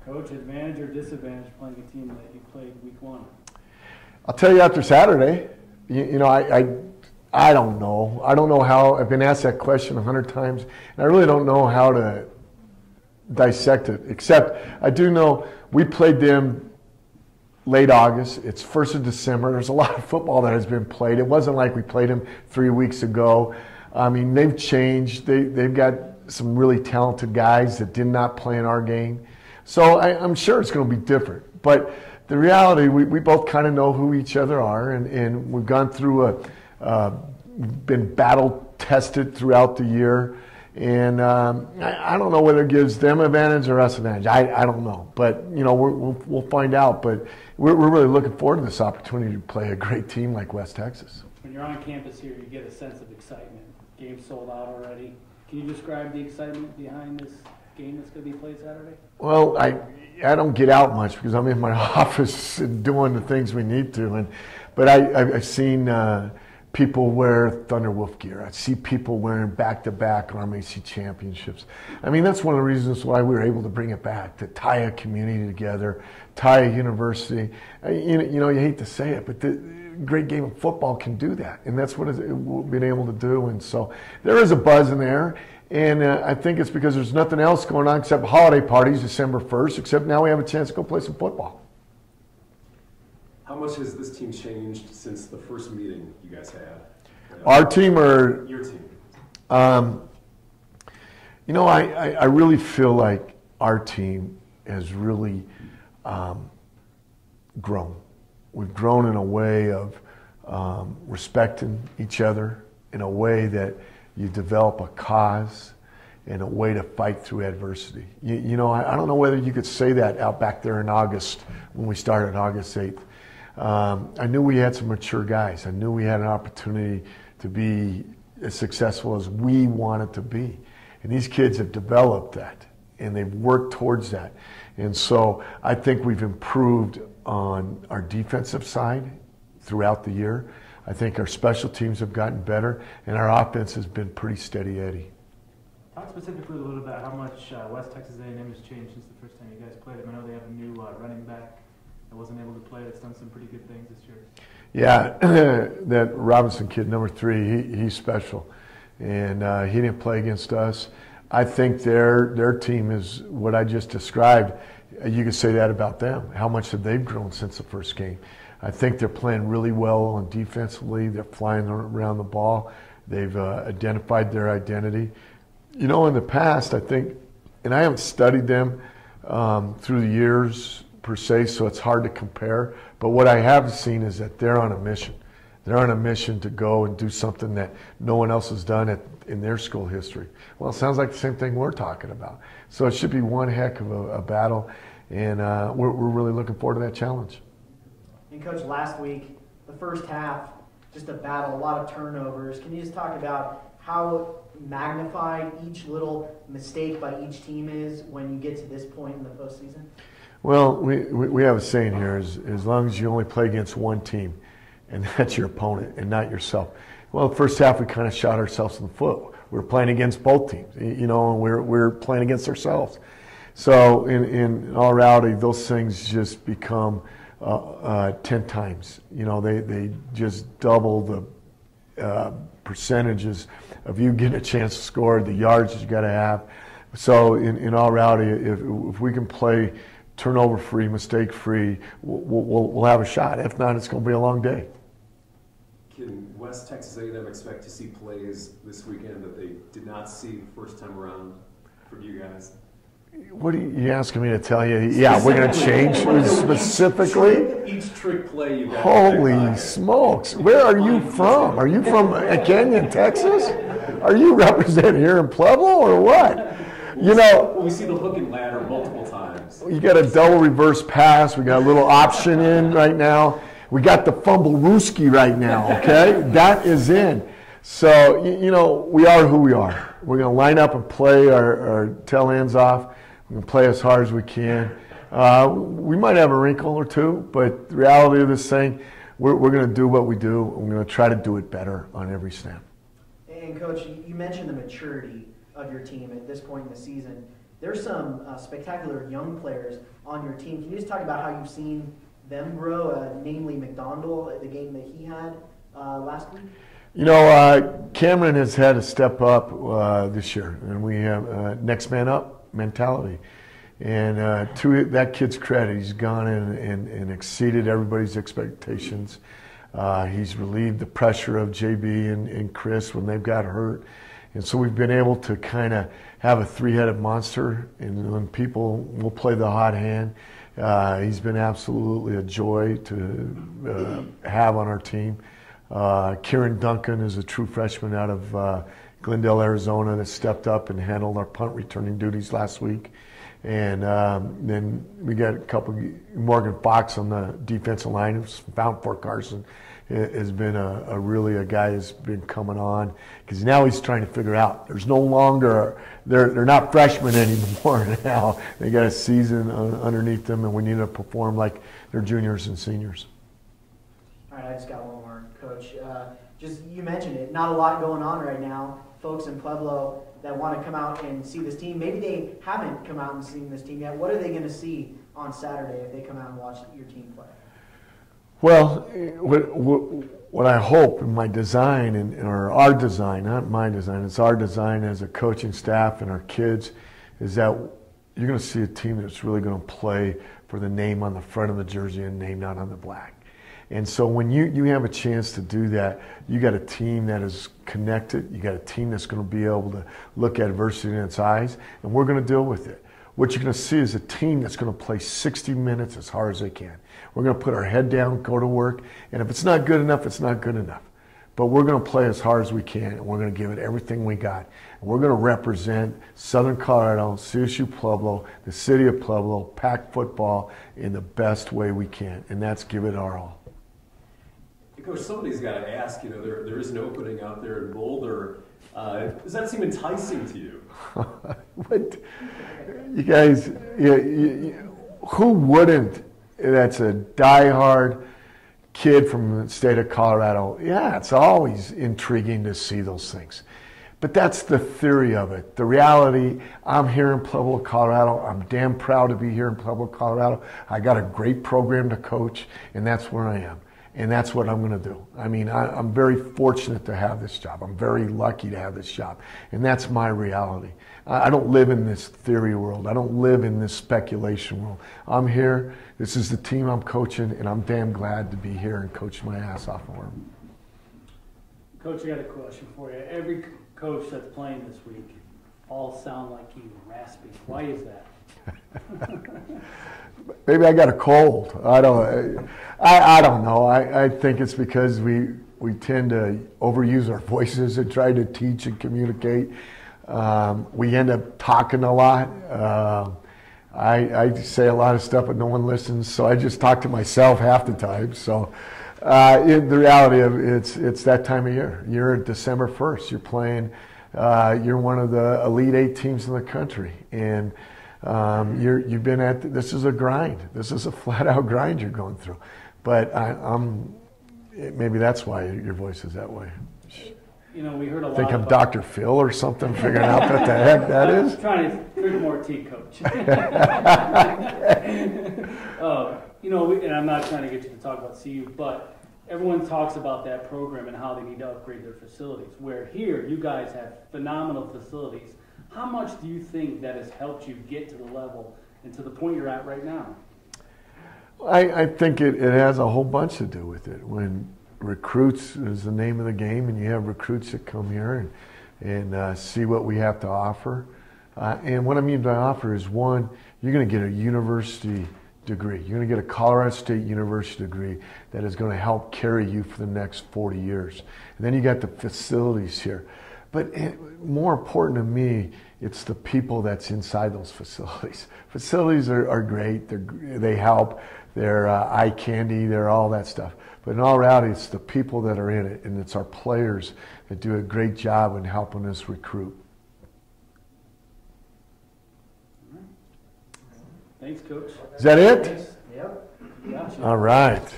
Coach, advantage or disadvantage playing a team that you played week 1? I'll tell you after Saturday. I don't know. I don't know how. I've been asked that question 100 times, and I really don't know how to dissect it, except I do know we played them late August. It's 1st of December. There's a lot of football that has been played. It wasn't like we played them 3 weeks ago. I mean, they've changed. They've got some really talented guys that did not play in our game. So I'm sure it's going to be different. But the reality, we both kind of know who each other are, and we've gone through been battle tested throughout the year. And I don't know whether it gives them advantage or us advantage. I don't know. But, we'll find out. But we're really looking forward to this opportunity to play a great team like West Texas. When you're on campus here, you get a sense of excitement. Game sold out already. Can you describe the excitement behind this game that's going to be played Saturday? Well, I don't get out much because I'm in my office and doing the things we need to. But I've seen people wear Thunderwolf gear. I see people wearing back-to-back RMAC championships. I mean, that's one of the reasons why we were able to bring it back, to tie a community together, tie a university. You hate to say it, but the great game of football can do that, and that's what we've been able to do. And so there is a buzz in there, and I think it's because there's nothing else going on except holiday parties December 1st, except now we have a chance to go play some football. How much has this team changed since the first meeting you guys had? Our team or? Your team. I really feel like our team has really grown. We've grown in a way of respecting each other, in a way that you develop a cause, in a way to fight through adversity. I don't know whether you could say that out back there in August when we started August 8th. I knew we had some mature guys. I knew we had an opportunity to be as successful as we wanted to be. And these kids have developed that, and they've worked towards that. And so I think we've improved on our defensive side throughout the year. I think our special teams have gotten better, and our offense has been pretty steady Eddie. Talk specifically a little bit about how much West Texas A&M has changed since the first time you guys played them. I know they have a new running back. I wasn't able to play. That's done some pretty good things this year. Yeah, that Robinson kid, number 3, he's special, and he didn't play against us. I think their team is what I just described. You could say that about them. How much have they grown since the first game? I think they're playing really well on defensively. They're flying around the ball. They've identified their identity. In the past, I think, and I haven't studied them through the years per se, so it's hard to compare. But what I have seen is that they're on a mission. They're on a mission to go and do something that no one else has done in their school history. Well, it sounds like the same thing we're talking about. So it should be one heck of a battle, and we're really looking forward to that challenge. And Coach, last week, the first half, just a battle, a lot of turnovers. Can you just talk about how magnified each little mistake by each team is when you get to this point in the postseason? Well, we have a saying here, as long as you only play against one team, and that's your opponent and not yourself. Well, the first half we kind of shot ourselves in the foot. We were playing against both teams, and we're playing against ourselves. So in all reality, those things just become 10 times. They just double the percentages of you getting a chance to score, the yards that you got to have. So in all reality, if we can play turnover-free, mistake-free, we'll have a shot. If not, it's going to be a long day. Can West Texas A&M expect to see plays this weekend that they did not see the first time around from you guys? What are you asking me to tell you? Yeah, we're going to change specifically? Each trick play you got. Holy smokes. Where are you from? Are you from Canyon, Texas? Are you representing here in Pueblo or what? We see the hook and ladder multiple times. You got a double reverse pass. We got a little option in right now. We got the fumble rooski right now, okay? That is in. So, we are who we are. We're going to line up and play our tail ends off. We're going to play as hard as we can. We might have a wrinkle or two, but the reality of this thing, we're going to do what we do. We're going to try to do it better on every snap. And, Coach, you mentioned the maturity of your team at this point in the season. there's some spectacular young players on your team. Can you just talk about how you've seen them grow, namely McDonald, the game that he had last week? You know, Cameron has had to step up this year, and we have next man up mentality. And to that kid's credit, he's gone in and exceeded everybody's expectations. He's relieved the pressure of JB and Chris when they've got hurt. And so we've been able to kind of have a three-headed monster, and when people will play the hot hand, he's been absolutely a joy to have on our team. Kieran Duncan is a true freshman out of Glendale, Arizona, that stepped up and handled our punt returning duties last week. And then we got a couple, Morgan Fox on the defensive line, who's found Fort Carson, has been a really a guy who's been coming on, because now he's trying to figure out. There's no longer, they're not freshmen anymore now. They got a season underneath them, and we need to perform like they're juniors and seniors. All right, I just got one more, Coach. Just you mentioned it, not a lot going on right now. Folks in Pueblo that want to come out and see this team, maybe they haven't come out and seen this team yet. What are they going to see on Saturday if they come out and watch your team play? Well, what I hope in my design, or our design, not my design, it's our design as a coaching staff and our kids, is that you're going to see a team that's really going to play for the name on the front of the jersey and name not on the black. And so when you have a chance to do that, you got a team that is connected. You got a team that's going to be able to look at adversity in its eyes, and we're going to deal with it. What you're going to see is a team that's going to play 60 minutes as hard as they can. We're going to put our head down, go to work, and if it's not good enough, it's not good enough. But we're going to play as hard as we can, and we're going to give it everything we got. And we're going to represent Southern Colorado, CSU Pueblo, the city of Pueblo, Pac football in the best way we can, and that's give it our all. Coach, somebody's got to ask, there is an opening out there in Boulder. Does that seem enticing to you? What? You guys, who wouldn't? That's a diehard kid from the state of Colorado. Yeah, it's always intriguing to see those things. But that's the theory of it. The reality, I'm here in Pueblo, Colorado. I'm damn proud to be here in Pueblo, Colorado. I got a great program to coach, and that's where I am. And that's what I'm going to do. I mean, I'm very fortunate to have this job. I'm very lucky to have this job. And that's my reality. I don't live in this theory world. I don't live in this speculation world. I'm here. This is the team I'm coaching, and I'm damn glad to be here and coach my ass off for them. Coach, I got a question for you. Every coach that's playing this week all sound like you, raspy. Why is that? Maybe I got a cold. I don't know. I think it's because we tend to overuse our voices and try to teach and communicate. We end up talking a lot. I say a lot of stuff, but no one listens, so I just talk to myself half the time. So the reality of it's that time of year. You're December 1st. You're playing. You're one of the Elite 8 teams in the country, and you've been at this is a grind. This is a flat-out grind you're going through. But maybe that's why your voice is that way. We heard a lot. Think I'm Dr. Phil or something, figuring out what the heck that is. I'm trying to drink more tea, Coach. And I'm not trying to get you to talk about CU, but everyone talks about that program and how they need to upgrade their facilities. Where here, you guys have phenomenal facilities. How much do you think that has helped you get to the level and to the point you're at right now? I think it has a whole bunch to do with it. When recruits is the name of the game, and you have recruits that come here and see what we have to offer. And what I mean by offer is, one, you're going to get a university degree. You're going to get a Colorado State University degree that is going to help carry you for the next 40 years. And then you got the facilities here. But more important to me, it's the people that's inside those facilities. Facilities are great. They help. They're eye candy. They're all that stuff. But in all reality, it's the people that are in it, and it's our players that do a great job in helping us recruit. Thanks, Coach. Is that it? Yep. Gotcha. All right.